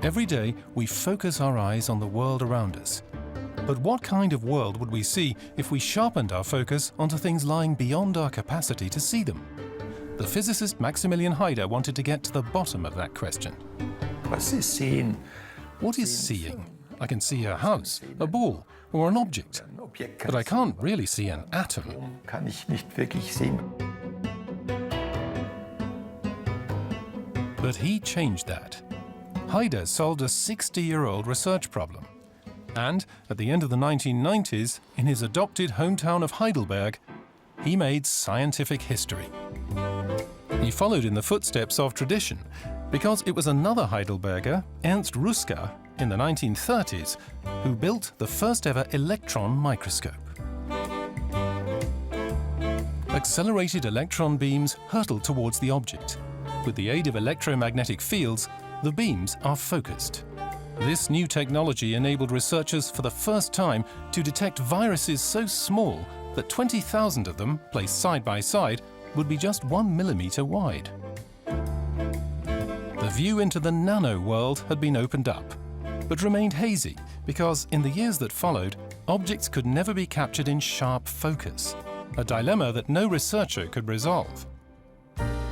Every day, we focus our eyes on the world around us. But what kind of world would we see if we sharpened our focus onto things lying beyond our capacity to see them? The physicist Maximilian Haider wanted to get to the bottom of that question. Was ist sehen? What is seeing? I can see a house, a ball, or an object, but I can't really see an atom. Kann ich nicht wirklich sehen. But he changed that. Haider solved a 60-year-old research problem. And at the end of the 1990s, in his adopted hometown of Heidelberg, he made scientific history. He followed in the footsteps of tradition, because it was another Heidelberger, Ernst Ruska, in the 1930s, who built the first ever electron microscope. Accelerated electron beams hurtle towards the object. With the aid of electromagnetic fields, the beams are focused. This new technology enabled researchers for the first time to detect viruses so small that 20,000 of them, placed side by side, would be just 1 millimeter wide. The view into the nano world had been opened up, but remained hazy because in the years that followed, objects could never be captured in sharp focus, a dilemma that no researcher could resolve.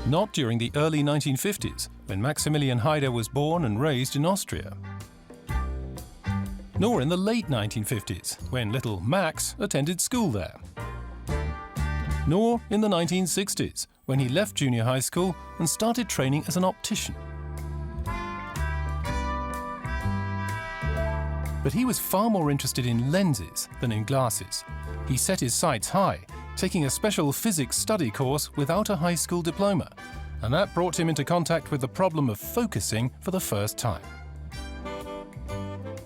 Not during the early 1950s, when Maximilian Haider was born and raised in Austria. Nor in the late 1950s, when little Max attended school there. Nor in the 1960s, when he left junior high school and started training as an optician. But he was far more interested in lenses than in glasses. He set his sights high, taking a special physics study course without a high school diploma, and that brought him into contact with the problem of focusing for the first time.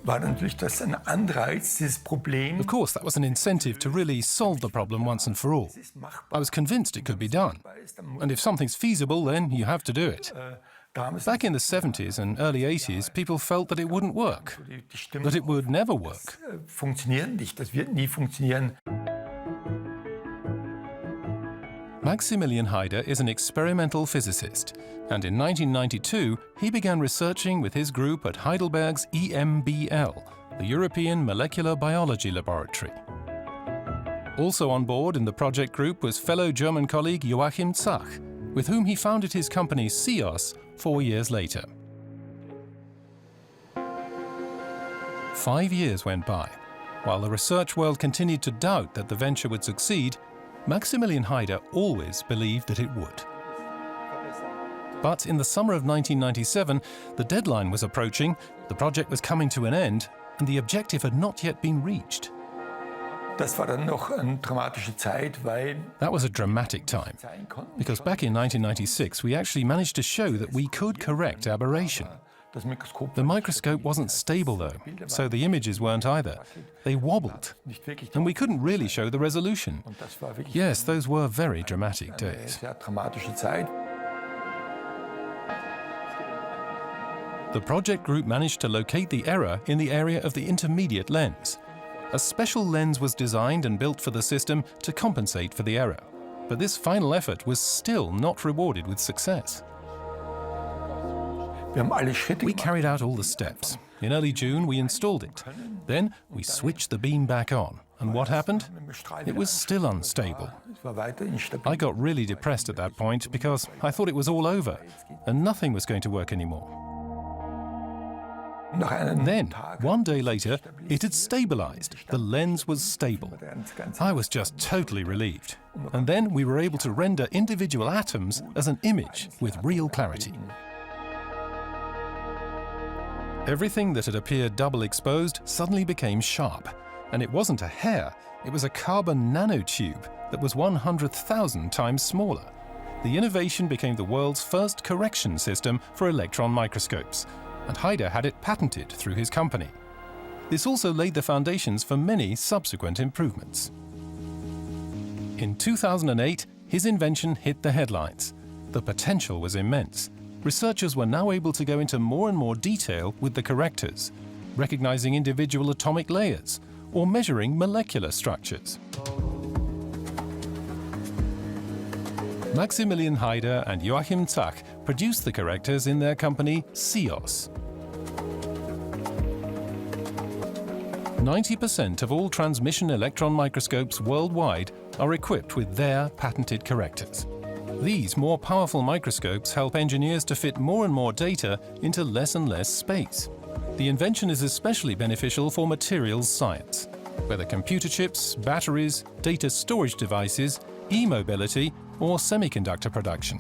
War natürlich das ein Anreiz, dieses Problem. Of course, that was an incentive to really solve the problem once and for all. I was convinced it could be done. And if something's feasible, then you have to do it. Back in the 70s and early 80s, people felt that it wouldn't work, that it would never work. Funktioniert nicht, das wird nie funktionieren. Maximilian Haider is an experimental physicist, and in 1992 he began researching with his group at Heidelberg's EMBL, the European Molecular Biology Laboratory. Also on board in the project group was fellow German colleague Joachim Zach, with whom he founded his company CEOS 4 years later. 5 years went by. While the research world continued to doubt that the venture would succeed, Maximilian Haider always believed that it would. But in the summer of 1997, the deadline was approaching, the project was coming to an end, and the objective had not yet been reached. Das war dann noch eine dramatische Zeit, weil That was a dramatic time, because back in 1996 we actually managed to show that we could correct aberration. The microscope wasn't stable though, so the images weren't either. They wobbled, and we couldn't really show the resolution. Yes, those were very dramatic days. The project group managed to locate the error in the area of the intermediate lens. A special lens was designed and built for the system to compensate for the error. But this final effort was still not rewarded with success. We carried out all the steps. In early June, we installed it. Then we switched the beam back on. And what happened? It was still unstable. I got really depressed at that point because I thought it was all over and nothing was going to work anymore. Then, one day later, it had stabilized. The lens was stable. I was just totally relieved. And then we were able to render individual atoms as an image with real clarity. Everything that had appeared double exposed suddenly became sharp. And it wasn't a hair, it was a carbon nanotube that was 100,000 times smaller. The innovation became the world's first correction system for electron microscopes, and Haider had it patented through his company. This also laid the foundations for many subsequent improvements. In 2008, his invention hit the headlines. The potential was immense. Researchers were now able to go into more and more detail with the correctors, recognizing individual atomic layers or measuring molecular structures. Maximilian Haider and Joachim Zach produced the correctors in their company CEOS. 90% of all transmission electron microscopes worldwide are equipped with their patented correctors. These more powerful microscopes help engineers to fit more and more data into less and less space. The invention is especially beneficial for materials science, whether computer chips, batteries, data storage devices, e-mobility, or semiconductor production.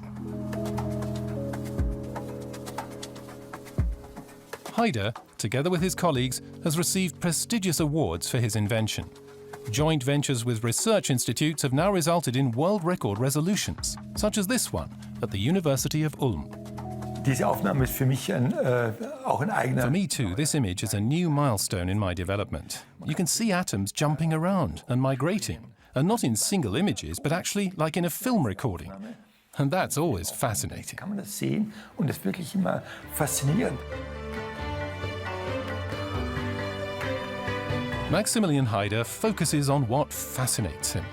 Haider, together with his colleagues, has received prestigious awards for his invention. Joint ventures with research institutes have now resulted in world record resolutions, such as this one at the University of Ulm. Diese Aufnahme ist für mich auch ein eigener. For me too, this image is a new milestone in my development. You can see atoms jumping around and migrating, and not in single images, but actually like in a film recording. And that's always fascinating. Kann man das sehen und das ist wirklich immer faszinierend. Maximilian Haider focuses on what fascinates him,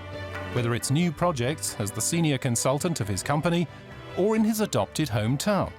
whether it's new projects as the senior consultant of his company or in his adopted hometown.